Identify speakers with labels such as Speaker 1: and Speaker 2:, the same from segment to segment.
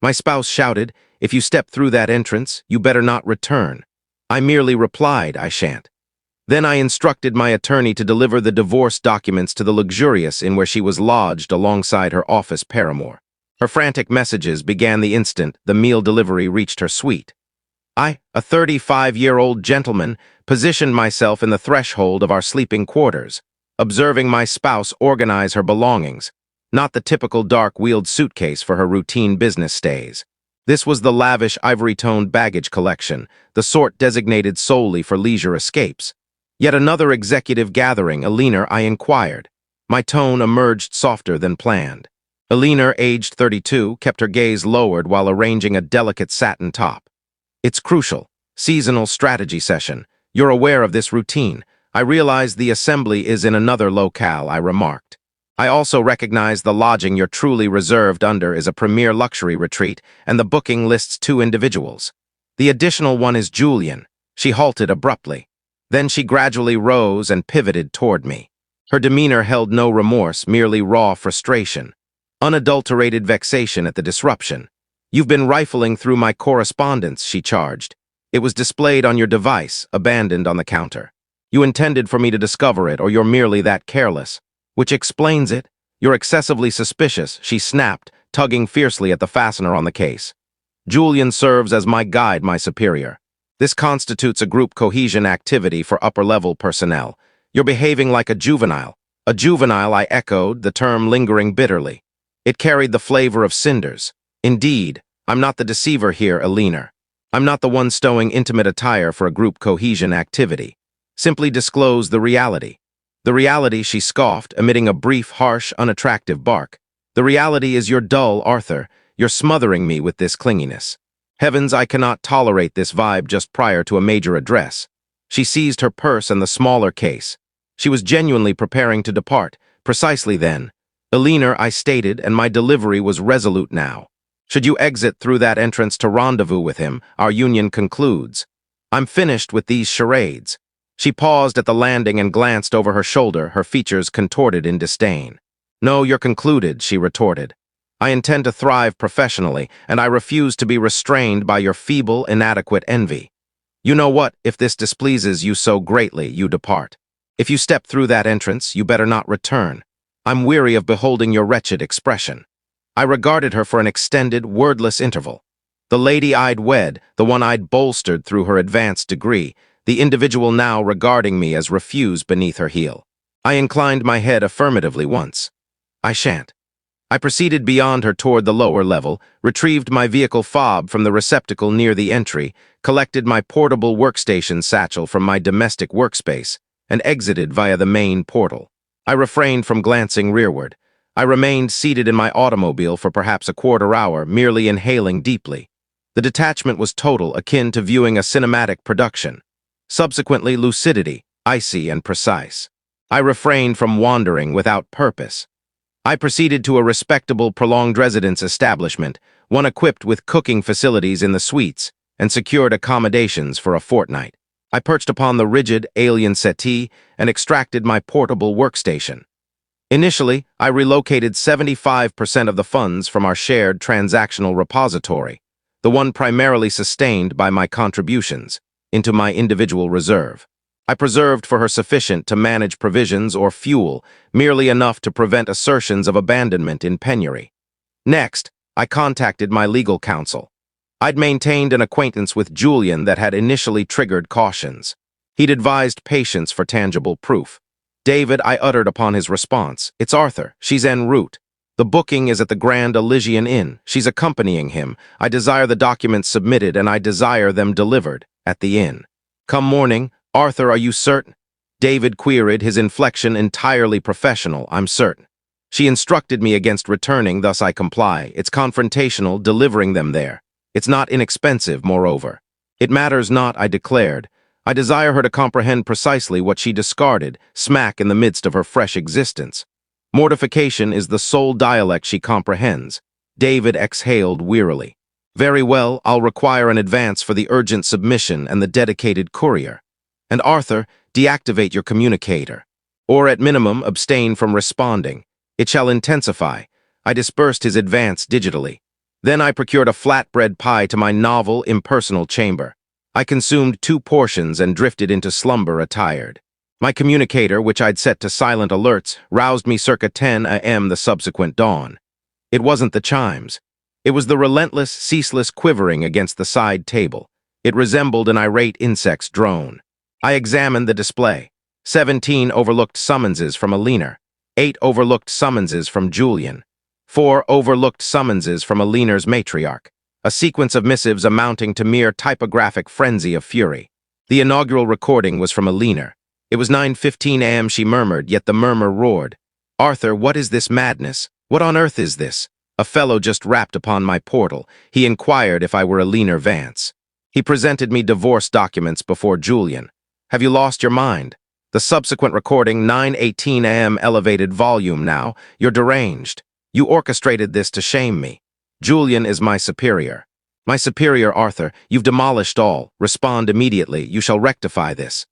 Speaker 1: My spouse shouted, "If you step through that entrance, you better not return." I merely replied, "I shan't." Then I instructed my attorney to deliver the divorce documents to the luxurious inn where she was lodged alongside her office paramour. Her frantic messages began the instant the meal delivery reached her suite. I, a 35-year-old gentleman, positioned myself in the threshold of our sleeping quarters, observing my spouse organize her belongings, not the typical dark-wheeled suitcase for her routine business stays. This was the lavish ivory-toned baggage collection, the sort designated solely for leisure escapes. Yet another executive gathering, Eleanor, I inquired. My tone emerged softer than planned. Eleanor, aged 32, kept her gaze lowered while arranging a delicate satin top. "It's crucial. Seasonal strategy session. You're aware of this routine. I realize the assembly is in another locale," I remarked. "I also recognize the lodging you're truly reserved under is a premier luxury retreat, and the booking lists 2 individuals. The additional one is Julian." She halted abruptly. Then she gradually rose and pivoted toward me. Her demeanor held no remorse, merely raw frustration. Unadulterated vexation at the disruption. "You've been rifling through my correspondence," she charged. "It was displayed on your device, abandoned on the counter. You intended for me to discover it, or you're merely that careless. Which explains it. You're excessively suspicious," she snapped, tugging fiercely at the fastener on the case. "Julian serves as my guide, my superior. This constitutes a group cohesion activity for upper-level personnel. You're behaving like a juvenile." "A juvenile," I echoed, the term lingering bitterly. It carried the flavor of cinders. "Indeed, I'm not the deceiver here, Eleanor. I'm not the one stowing intimate attire for a group cohesion activity. Simply disclose the reality." "The reality," she scoffed, emitting a brief, harsh, unattractive bark. "The reality is you're dull, Arthur. You're smothering me with this clinginess. Heavens, I cannot tolerate this vibe just prior to a major address." She seized her purse and the smaller case. She was genuinely preparing to depart. Precisely then. "Eleanor," I stated, and my delivery was resolute now. "Should you exit through that entrance to rendezvous with him, our union concludes. I'm finished with these charades." She paused at the landing and glanced over her shoulder, her features contorted in disdain. "No, you're concluded," she retorted. "I intend to thrive professionally, and I refuse to be restrained by your feeble, inadequate envy. You know what? If this displeases you so greatly, you depart. If you step through that entrance, you better not return. I'm weary of beholding your wretched expression." I regarded her for an extended, wordless interval. The lady I'd wed, the one I'd bolstered through her advanced degree, the individual now regarding me as refuse beneath her heel. I inclined my head affirmatively once. "I shan't." I proceeded beyond her toward the lower level, retrieved my vehicle fob from the receptacle near the entry, collected my portable workstation satchel from my domestic workspace, and exited via the main portal. I refrained from glancing rearward. I remained seated in my automobile for perhaps a quarter-hour, merely inhaling deeply. The detachment was total, akin to viewing a cinematic production. Subsequently, lucidity, icy and precise. I refrained from wandering without purpose. I proceeded to a respectable prolonged residence establishment, one equipped with cooking facilities in the suites, and secured accommodations for a fortnight. I perched upon the rigid, alien settee and extracted my portable workstation. Initially, I relocated 75% of the funds from our shared transactional repository, the one primarily sustained by my contributions, into my individual reserve. I preserved for her sufficient to manage provisions or fuel, merely enough to prevent assertions of abandonment in penury. Next, I contacted my legal counsel. I'd maintained an acquaintance with Julian that had initially triggered cautions. He'd advised patience for tangible proof. "David," I uttered upon his response, "it's Arthur. She's en route. The booking is at the Grand Elysian Inn. She's accompanying him. I desire the documents submitted, and I desire them delivered at the inn. Come morning. Arthur, are you certain?" David queried, his inflection entirely professional. "I'm certain. She instructed me against returning, thus I comply. It's confrontational, delivering them there. It's not inexpensive, moreover." "It matters not," I declared. "I desire her to comprehend precisely what she discarded, smack in the midst of her fresh existence. Mortification is the sole dialect she comprehends." David exhaled wearily. "Very well, I'll require an advance for the urgent submission and the dedicated courier. And Arthur, deactivate your communicator. Or at minimum, abstain from responding. It shall intensify." I dispersed his advance digitally. Then I procured a flatbread pie to my novel, impersonal chamber. I consumed 2 portions and drifted into slumber attired. My communicator, which I'd set to silent alerts, roused me circa 10 a.m. the subsequent dawn. It wasn't the chimes. It was the relentless, ceaseless quivering against the side table. It resembled an irate insect's drone. I examined the display. 17 overlooked summonses from Alina. 8 overlooked summonses from Julian. 4 overlooked summonses from Alina's matriarch. A sequence of missives amounting to mere typographic frenzy of fury. The inaugural recording was from Alina. It was 9:15 a.m. she murmured, yet the murmur roared. "Arthur, what is this madness? What on earth is this? A fellow just rapped upon my portal. He inquired if I were Alina Vance. He presented me divorce documents before Julian. Have you lost your mind? The subsequent recording, 9:18 a.m. elevated volume now. You're deranged. You orchestrated this to shame me. Julian is my superior. My superior, Arthur, you've demolished all. Respond immediately. You shall rectify this."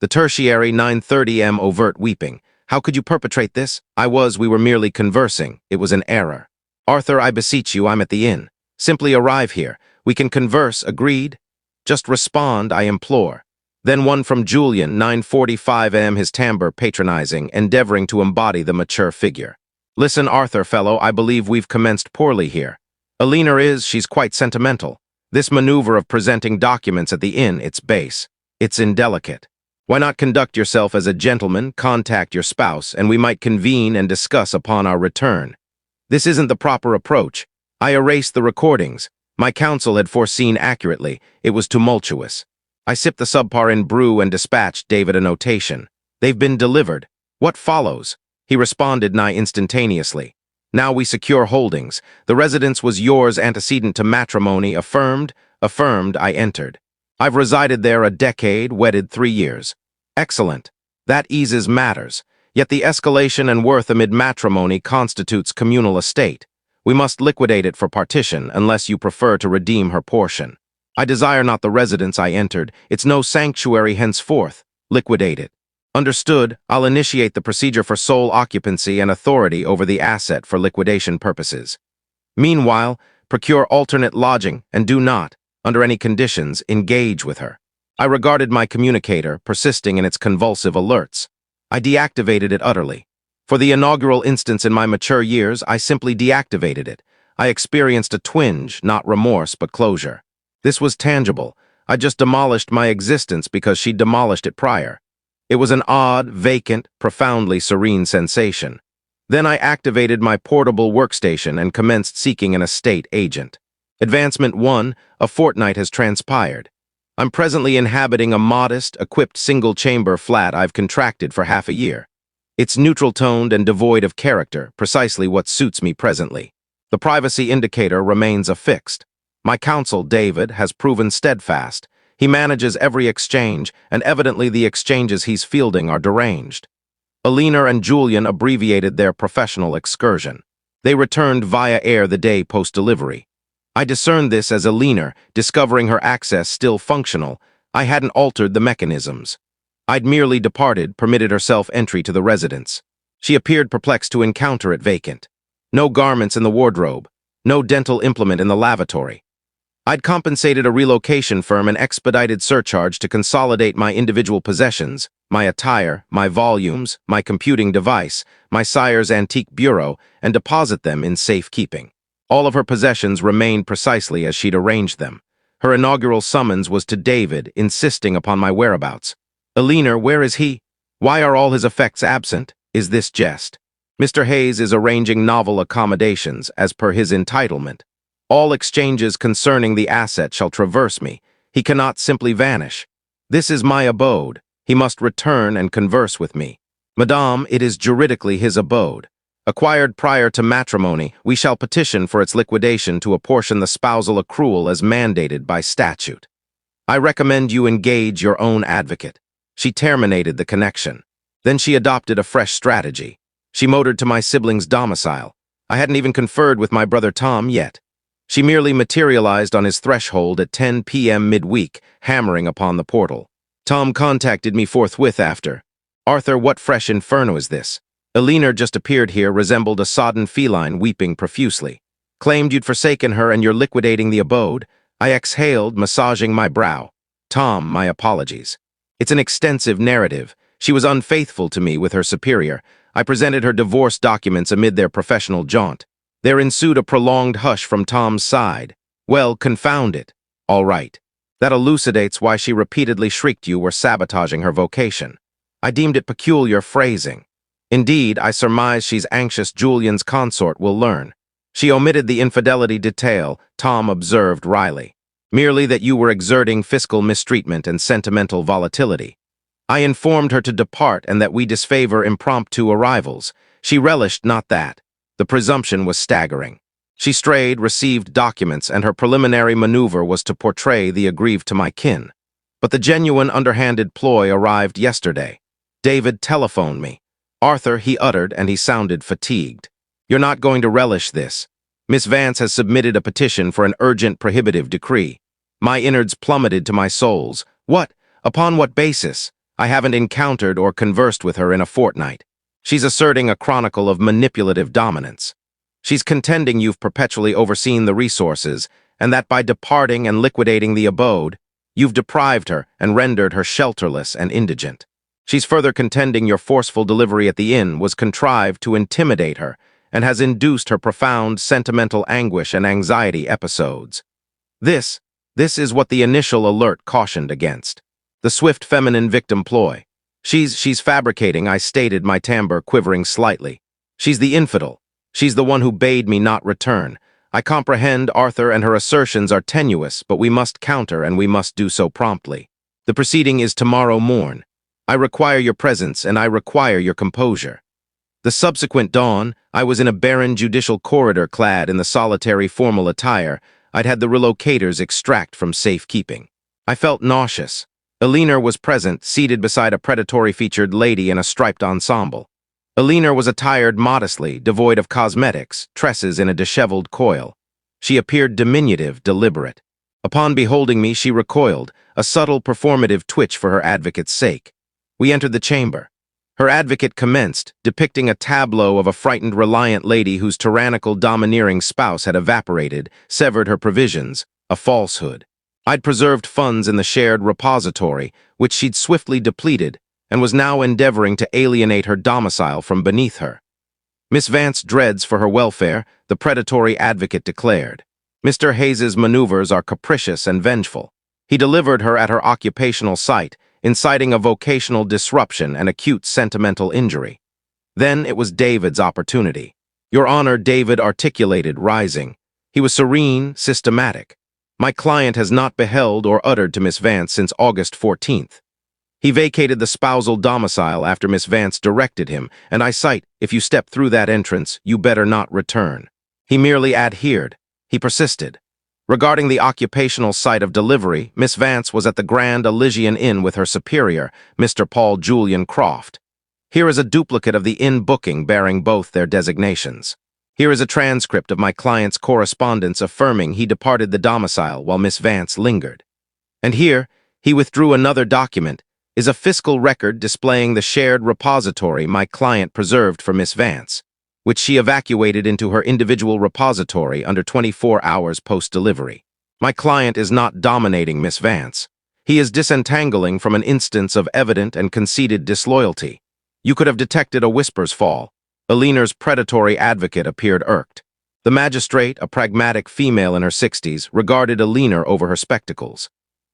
Speaker 1: The tertiary, 9:30 a.m. overt weeping. "How could you perpetrate this? We were merely conversing. It was an error. Arthur, I beseech you, I'm at the inn. Simply arrive here. We can converse, agreed? Just respond, I implore." Then one from Julian, 9:45 a.m. his timbre patronizing, endeavoring to embody the mature figure. "Listen, Arthur, fellow, I believe we've commenced poorly here. Alina she's quite sentimental. This maneuver of presenting documents at the inn, it's base. It's indelicate. Why not conduct yourself as a gentleman, contact your spouse, and we might convene and discuss upon our return. This isn't the proper approach. I erased the recordings. My counsel had foreseen accurately. It was tumultuous. I sipped the subpar in brew and dispatched David a notation. They've been delivered. What follows? He responded nigh instantaneously. Now we secure holdings. The residence was yours antecedent to matrimony. Affirmed. Affirmed, I entered. I've resided there a decade, wedded 3 years. Excellent. That eases matters. Yet the escalation and worth amid matrimony constitutes communal estate. We must liquidate it for partition unless you prefer to redeem her portion. I desire not the residence I entered. It's no sanctuary henceforth. Liquidate it. Understood, I'll initiate the procedure for sole occupancy and authority over the asset for liquidation purposes. Meanwhile, procure alternate lodging and do not, under any conditions, engage with her. I regarded my communicator, persisting in its convulsive alerts. I deactivated it utterly. For the inaugural instance in my mature years, I simply deactivated it. I experienced a twinge, not remorse, but closure. This was tangible. I just demolished my existence because she demolished it prior. It was an odd, vacant, profoundly serene sensation. Then I activated my portable workstation and commenced seeking an estate agent. Advancement 1, a fortnight has transpired. I'm presently inhabiting a modest, equipped single-chamber flat I've contracted for half a year. It's neutral-toned and devoid of character, precisely what suits me presently. The privacy indicator remains affixed. My counsel, David, has proven steadfast. He manages every exchange, and evidently the exchanges he's fielding are deranged. Alina and Julian abbreviated their professional excursion. They returned via air the day post-delivery. I discerned this as Alina, discovering her access still functional. I hadn't altered the mechanisms. I'd merely departed, permitted herself entry to the residence. She appeared perplexed to encounter it vacant. No garments in the wardrobe. No dental implement in the lavatory. I'd compensated a relocation firm an expedited surcharge to consolidate my individual possessions, my attire, my volumes, my computing device, my sire's antique bureau, and deposit them in safekeeping. All of her possessions remained precisely as she'd arranged them. Her inaugural summons was to David, insisting upon my whereabouts. "Alina, where is he? Why are all his effects absent? Is this jest? Mr. Hayes is arranging novel accommodations, as per his entitlement. All exchanges concerning the asset shall traverse me. He cannot simply vanish. This is my abode. He must return and converse with me. Madame, it is juridically his abode. Acquired prior to matrimony, we shall petition for its liquidation to apportion the spousal accrual as mandated by statute. I recommend you engage your own advocate." She terminated the connection. Then she adopted a fresh strategy. She motored to my sibling's domicile. I hadn't even conferred with my brother Tom yet. She merely materialized on his threshold at 10 p.m. midweek, hammering upon the portal. Tom contacted me forthwith after. "Arthur, what fresh inferno is this? Alina just appeared here, resembled a sodden feline weeping profusely. Claimed you'd forsaken her and you're liquidating the abode. I exhaled, massaging my brow. Tom, my apologies. It's an extensive narrative. She was unfaithful to me with her superior. I presented her divorce documents amid their professional jaunt. There ensued a prolonged hush from Tom's side. Well, confound it. All right. That elucidates why she repeatedly shrieked you were sabotaging her vocation. I deemed it peculiar phrasing. Indeed, I surmise she's anxious Julian's consort will learn. She omitted the infidelity detail, Tom observed wryly. Merely that you were exerting fiscal mistreatment and sentimental volatility. I informed her to depart and that we disfavor impromptu arrivals. She relished not that. The presumption was staggering. She strayed, received documents, and her preliminary maneuver was to portray the aggrieved to my kin. But the genuine underhanded ploy arrived yesterday. David telephoned me. Arthur, he uttered, and he sounded fatigued. You're not going to relish this. Miss Vance has submitted a petition for an urgent prohibitive decree. My innards plummeted to my soles. What? Upon what basis? I haven't encountered or conversed with her in a fortnight. She's asserting a chronicle of manipulative dominance. She's contending you've perpetually overseen the resources, and that by departing and liquidating the abode, you've deprived her and rendered her shelterless and indigent. She's further contending your forceful delivery at the inn was contrived to intimidate her and has induced her profound sentimental anguish and anxiety episodes. This is what the initial alert cautioned against. The swift feminine victim ploy. She's fabricating, I stated, my timbre quivering slightly. She's the infidel. She's the one who bade me not return. I comprehend Arthur and her assertions are tenuous, but we must counter and we must do so promptly. The proceeding is tomorrow morn. I require your presence and I require your composure. The subsequent dawn, I was in a barren judicial corridor clad in the solitary formal attire I'd had the relocators extract from safekeeping. I felt nauseous. Elinor was present, seated beside a predatory-featured lady in a striped ensemble. Elinor was attired modestly, devoid of cosmetics, tresses in a disheveled coil. She appeared diminutive, deliberate. Upon beholding me, she recoiled, a subtle performative twitch for her advocate's sake. We entered the chamber. Her advocate commenced, depicting a tableau of a frightened, reliant lady whose tyrannical, domineering spouse had evaporated, severed her provisions, a falsehood. I'd preserved funds in the shared repository, which she'd swiftly depleted, and was now endeavoring to alienate her domicile from beneath her. Miss Vance dreads for her welfare, the predatory advocate declared. Mr. Hayes's maneuvers are capricious and vengeful. He delivered her at her occupational site, inciting a vocational disruption and acute sentimental injury. Then it was David's opportunity. Your Honor, David articulated, rising. He was serene, systematic. My client has not beheld or uttered to Miss Vance since August 14th. He vacated the spousal domicile after Miss Vance directed him, and I cite, if you step through that entrance, you better not return. He merely adhered. He persisted. Regarding the occupational site of delivery, Miss Vance was at the Grand Elysian Inn with her superior, Mr. Paul Julian Croft. Here is a duplicate of the inn booking bearing both their designations. Here is a transcript of my client's correspondence affirming he departed the domicile while Miss Vance lingered. And here, he withdrew another document, is a fiscal record displaying the shared repository my client preserved for Miss Vance, which she evacuated into her individual repository under 24 hours post-delivery. My client is not dominating Miss Vance. He is disentangling from an instance of evident and conceded disloyalty. You could have detected a whisper's fall. Elinor's predatory advocate appeared irked. The magistrate, a pragmatic female in her 60s, regarded Elinor over her spectacles.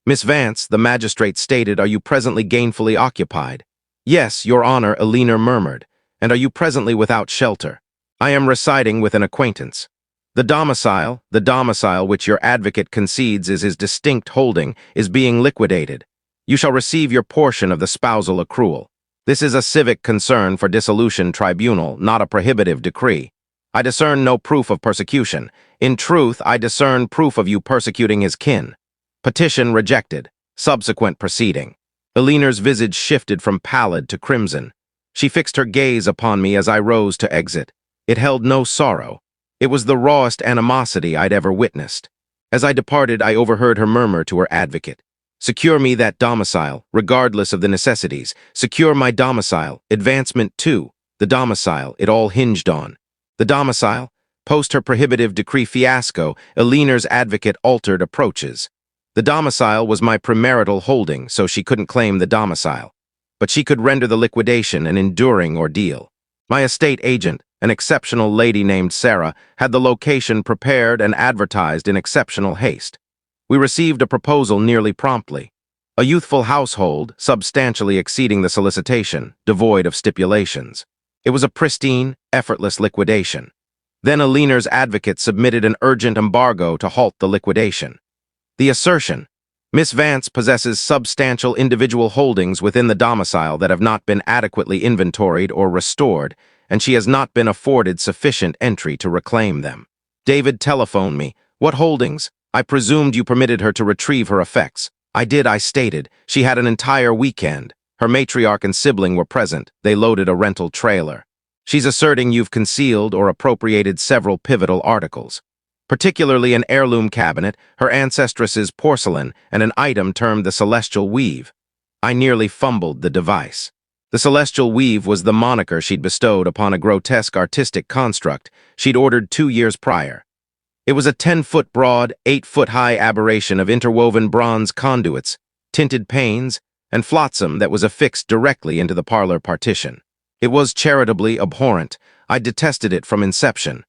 Speaker 1: Miss Vance, the magistrate stated, are you presently gainfully occupied? Yes, Your Honor, Elinor murmured. And are you presently without shelter? I am residing with an acquaintance. The domicile which your advocate concedes is his distinct holding, is being liquidated. You shall receive your portion of the spousal accrual. This is a civic concern for dissolution tribunal, not a prohibitive decree. I discern no proof of persecution. In truth, I discern proof of you persecuting his kin. Petition rejected. Subsequent proceeding. Elinor's visage shifted from pallid to crimson. She fixed her gaze upon me as I rose to exit. It held no sorrow. It was the rawest animosity I'd ever witnessed. As I departed, I overheard her murmur to her advocate. Secure me that domicile, regardless of the necessities. Secure my domicile. Advancement too. The domicile, it all hinged on. The domicile? Post her prohibitive decree fiasco, Eleanor's advocate altered approaches. The domicile was my premarital holding, so she couldn't claim the domicile. But she could render the liquidation an enduring ordeal. My estate agent, an exceptional lady named Sarah, had the location prepared and advertised in exceptional haste. We received a proposal nearly promptly. A youthful household, substantially exceeding the solicitation, devoid of stipulations. It was a pristine, effortless liquidation. Then Eleanor's advocate submitted an urgent embargo to halt the liquidation. The assertion: Miss Vance possesses substantial individual holdings within the domicile that have not been adequately inventoried or restored, and she has not been afforded sufficient entry to reclaim them. David telephoned me. What holdings? I presumed you permitted her to retrieve her effects. I did, I stated. She had an entire weekend. Her matriarch and sibling were present. They loaded a rental trailer. She's asserting you've concealed or appropriated several pivotal articles, particularly an heirloom cabinet, her ancestress's porcelain, and an item termed the Celestial Weave. I nearly fumbled the device. The Celestial Weave was the moniker she'd bestowed upon a grotesque artistic construct she'd ordered 2 years prior. It was a 10-foot broad, 8-foot-high aberration of interwoven bronze conduits, tinted panes, and flotsam that was affixed directly into the parlor partition. It was charitably abhorrent. I detested it from inception.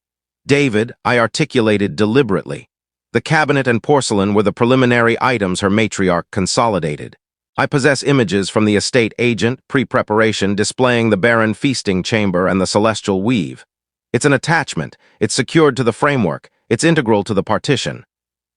Speaker 1: David, I articulated deliberately. The cabinet and porcelain were the preliminary items her matriarch consolidated. I possess images from the estate agent, pre-preparation, displaying the barren feasting chamber and the Celestial Weave. It's an attachment. It's secured to the framework. It's integral to the partition.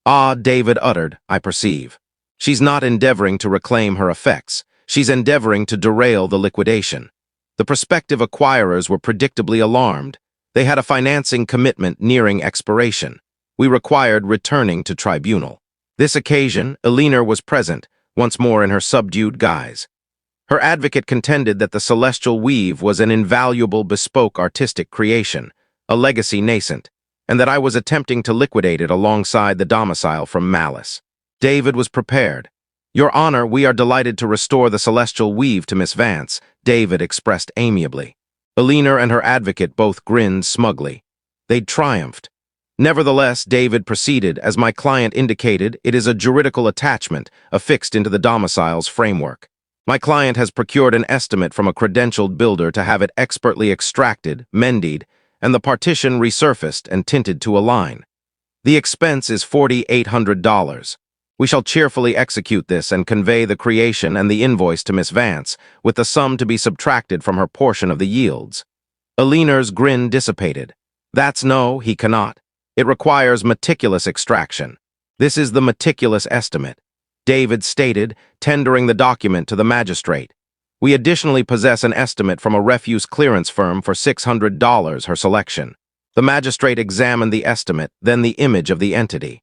Speaker 1: Ah, David uttered, I perceive. She's not endeavoring to reclaim her effects. She's endeavoring to derail the liquidation. The prospective acquirers were predictably alarmed. They had a financing commitment nearing expiration. We required returning to tribunal. This occasion, Eleanor was present, once more in her subdued guise. Her advocate contended that the Celestial Weave was an invaluable bespoke artistic creation, a legacy nascent, and that I was attempting to liquidate it alongside the domicile from malice. David was prepared. Your Honor, we are delighted to restore the Celestial Weave to Miss Vance, David expressed amiably. Eleanor and her advocate both grinned smugly. They'd triumphed. Nevertheless, David proceeded, as my client indicated, it is a juridical attachment affixed into the domicile's framework. My client has procured an estimate from a credentialed builder to have it expertly extracted, mended, and the partition resurfaced and tinted to align. The expense is $4,800. We shall cheerfully execute this and convey the creation and the invoice to Miss Vance, with the sum to be subtracted from her portion of the yields. Eleanor's grin dissipated. That's no, he cannot. It requires meticulous extraction. This is the meticulous estimate. David stated, tendering the document to the magistrate. We additionally possess an estimate from a refuse clearance firm for $600, her selection. The magistrate examined the estimate, then the image of the entity.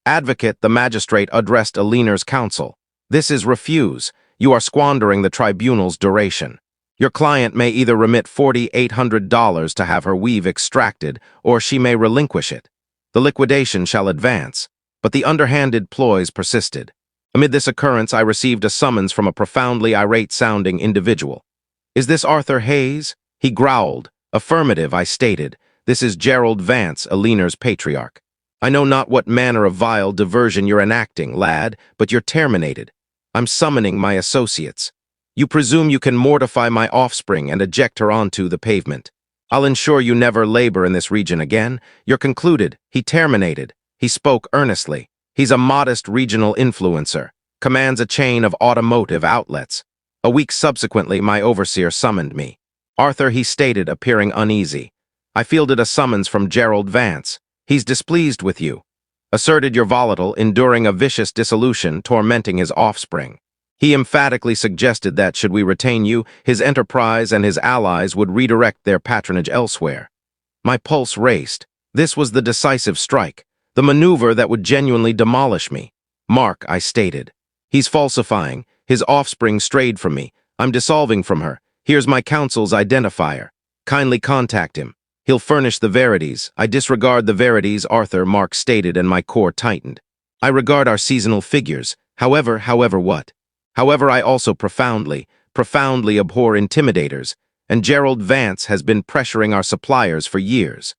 Speaker 1: Advocate, the magistrate addressed Eleanor's counsel. This is refuse. You are squandering the tribunal's duration. Your client may either remit $4,800 to have her weave extracted, or she may relinquish it. The liquidation shall advance. But the underhanded ploys persisted. Amid this occurrence, I received a summons from a profoundly irate-sounding individual. Is this Arthur Hayes? He growled. Affirmative, I stated. This is Gerald Vance, Eleanor's patriarch. I know not what manner of vile diversion you're enacting, lad, but you're terminated. I'm summoning my associates. You presume you can mortify my offspring and eject her onto the pavement. I'll ensure you never labor in this region again. You're concluded. He terminated. He spoke earnestly. He's a modest regional influencer, commands a chain of automotive outlets. A week subsequently, my overseer summoned me. Arthur, he stated, appearing uneasy. I fielded a summons from Gerald Vance. He's displeased with you. Asserted you're volatile, enduring a vicious dissolution, tormenting his offspring. He emphatically suggested that, should we retain you, his enterprise and his allies would redirect their patronage elsewhere. My pulse raced. This was the decisive strike, the maneuver that would genuinely demolish me. Mark, I stated. He's falsifying. His offspring strayed from me. I'm dissolving from her. Here's my counsel's identifier. Kindly contact him. He'll furnish the verities. I disregard the verities, Arthur, Mark stated, and my core tightened. I regard our seasonal figures. However what? However, I also profoundly abhor intimidators, and Gerald Vance has been pressuring our suppliers for years.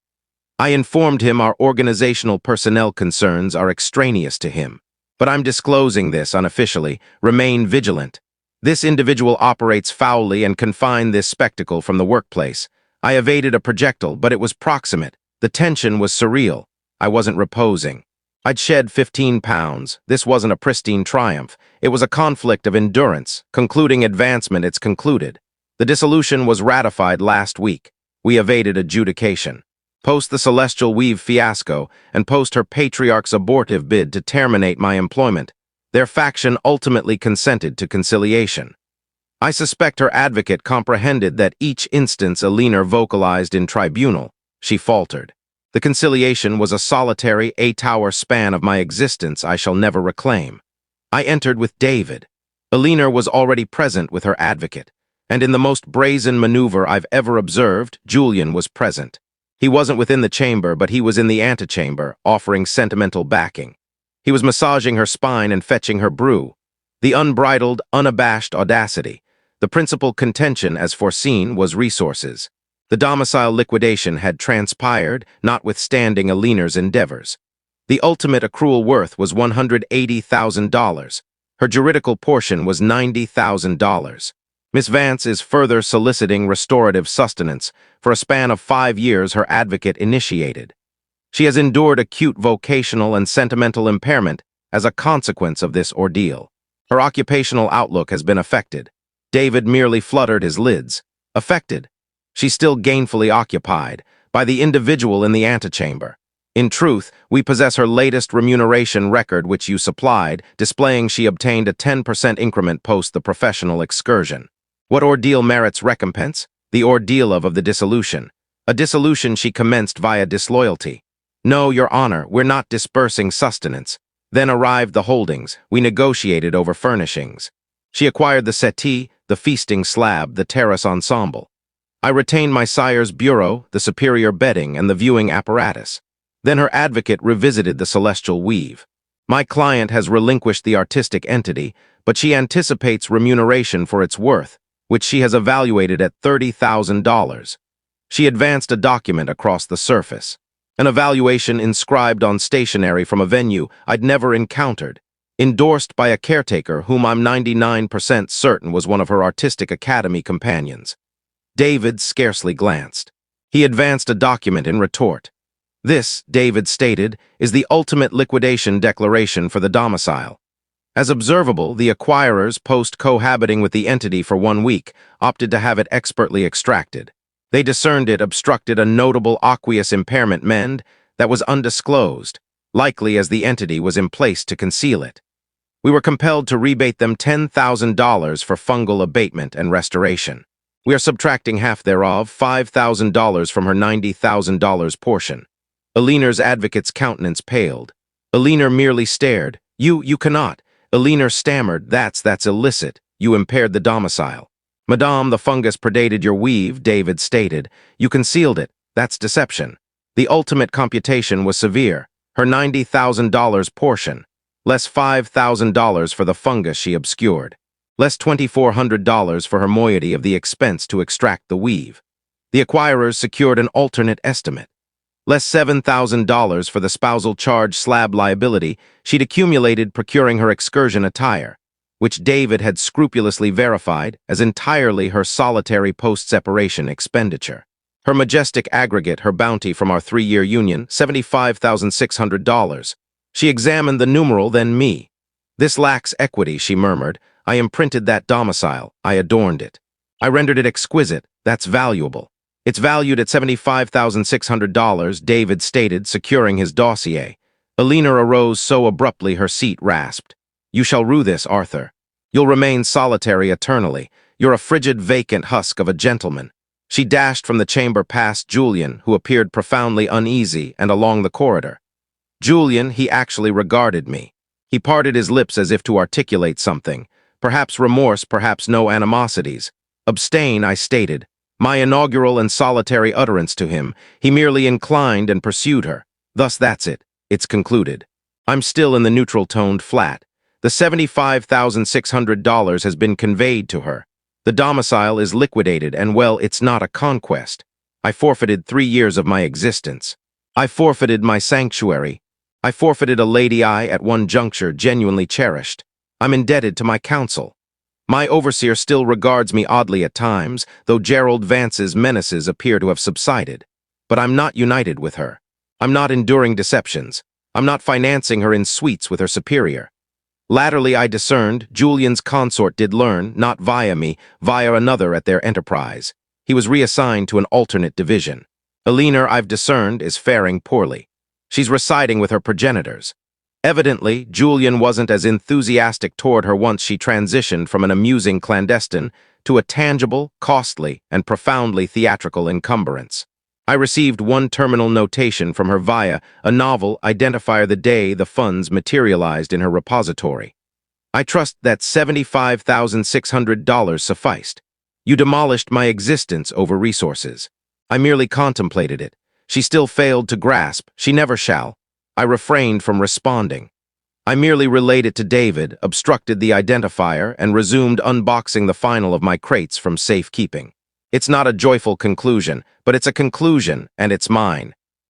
Speaker 1: I informed him our organizational personnel concerns are extraneous to him. But I'm disclosing this unofficially. Remain vigilant. This individual operates foully and confined this spectacle from the workplace. I evaded a projectile, but it was proximate. The tension was surreal. I wasn't reposing. I'd shed 15 pounds. This wasn't a pristine triumph. It was a conflict of endurance. Concluding advancement, it's concluded. The dissolution was ratified last week. We evaded adjudication. Post the Celestial Weave fiasco, and post her patriarch's abortive bid to terminate my employment. Their faction ultimately consented to conciliation. I suspect her advocate comprehended that each instance Alina vocalized in tribunal. She faltered. The conciliation was a solitary 8-hour span of my existence I shall never reclaim. I entered with David. Alina was already present with her advocate, and in the most brazen maneuver I've ever observed, Julian was present. He wasn't within the chamber, but he was in the antechamber, offering sentimental backing. He was massaging her spine and fetching her brew. The unbridled, unabashed audacity. The principal contention, as foreseen, was resources. The domicile liquidation had transpired, notwithstanding Alina's endeavors. The ultimate accrual worth was $180,000. Her juridical portion was $90,000. Miss Vance is further soliciting restorative sustenance for a span of 5 years her advocate initiated. She has endured acute vocational and sentimental impairment as a consequence of this ordeal. Her occupational outlook has been affected. David merely fluttered his lids. Affected. She's still gainfully occupied by the individual in the antechamber. In truth, we possess her latest remuneration record which you supplied, displaying she obtained a 10% increment post the professional excursion. What ordeal merits recompense? The ordeal of the dissolution. A dissolution she commenced via disloyalty. No, Your Honor, we're not dispersing sustenance. Then arrived the holdings. We negotiated over furnishings. She acquired the settee, the feasting slab, the terrace ensemble. I retained my sire's bureau, the superior bedding, and the viewing apparatus. Then her advocate revisited the celestial weave. My client has relinquished the artistic entity, but she anticipates remuneration for its worth, which she has evaluated at $30,000. She advanced a document across the surface. An evaluation inscribed on stationery from a venue I'd never encountered, endorsed by a caretaker whom I'm 99% certain was one of her artistic academy companions. David scarcely glanced. He advanced a document in retort. This, David stated, is the ultimate liquidation declaration for the domicile. As observable, the acquirers, post-cohabiting with the entity for 1 week, opted to have it expertly extracted. They discerned it obstructed a notable aqueous impairment mend that was undisclosed, likely as the entity was in place to conceal it. We were compelled to rebate them $10,000 for fungal abatement and restoration. We are subtracting half thereof, $5,000 from her $90,000 portion. Alina's advocate's countenance paled. Alina merely stared. You cannot. Alina stammered, that's illicit. You impaired the domicile. Madame, the fungus predated your weave, David stated. You concealed it. That's deception. The ultimate computation was severe. Her $90,000 portion. Less $5,000 for the fungus she obscured. Less $2,400 for her moiety of the expense to extract the weave. The acquirers secured an alternate estimate. Less $7,000 for the spousal charge slab liability she'd accumulated procuring her excursion attire, which David had scrupulously verified as entirely her solitary post-separation expenditure. Her majestic aggregate, her bounty from our 3-year union, $75,600. She examined the numeral, then me. This lacks equity, she murmured. I imprinted that domicile. I adorned it. I rendered it exquisite. That's valuable. It's valued at $75,600, David stated, securing his dossier. Alina arose so abruptly her seat rasped. You shall rue this, Arthur. You'll remain solitary eternally. You're a frigid, vacant husk of a gentleman. She dashed from the chamber past Julian, who appeared profoundly uneasy, and along the corridor. Julian, he actually regarded me. He parted his lips as if to articulate something. Perhaps remorse, perhaps no animosities. Abstain, I stated. My inaugural and solitary utterance to him. He merely inclined and pursued her. Thus that's it. It's concluded. I'm still in the neutral-toned flat. The $75,600 has been conveyed to her. The domicile is liquidated, and well, it's not a conquest. I forfeited 3 years of my existence. I forfeited my sanctuary. I forfeited a lady I, at one juncture, genuinely cherished. I'm indebted to my counsel. My overseer still regards me oddly at times, though Gerald Vance's menaces appear to have subsided. But I'm not united with her. I'm not enduring deceptions. I'm not financing her in suites with her superior. Latterly, I discerned, Julian's consort did learn, not via me, via another at their enterprise. He was reassigned to an alternate division. Eleanor, I've discerned, is faring poorly. She's residing with her progenitors. Evidently, Julian wasn't as enthusiastic toward her once she transitioned from an amusing clandestine to a tangible, costly, and profoundly theatrical encumbrance. I received one terminal notation from her via a novel identifier the day the funds materialized in her repository. I trust that $75,600 sufficed. You demolished my existence over resources. I merely contemplated it. She still failed to grasp. She never shall. I refrained from responding. I merely relayed it to David, obstructed the identifier, and resumed unboxing the final of my crates from safekeeping. It's not a joyful conclusion, but it's a conclusion, and it's mine.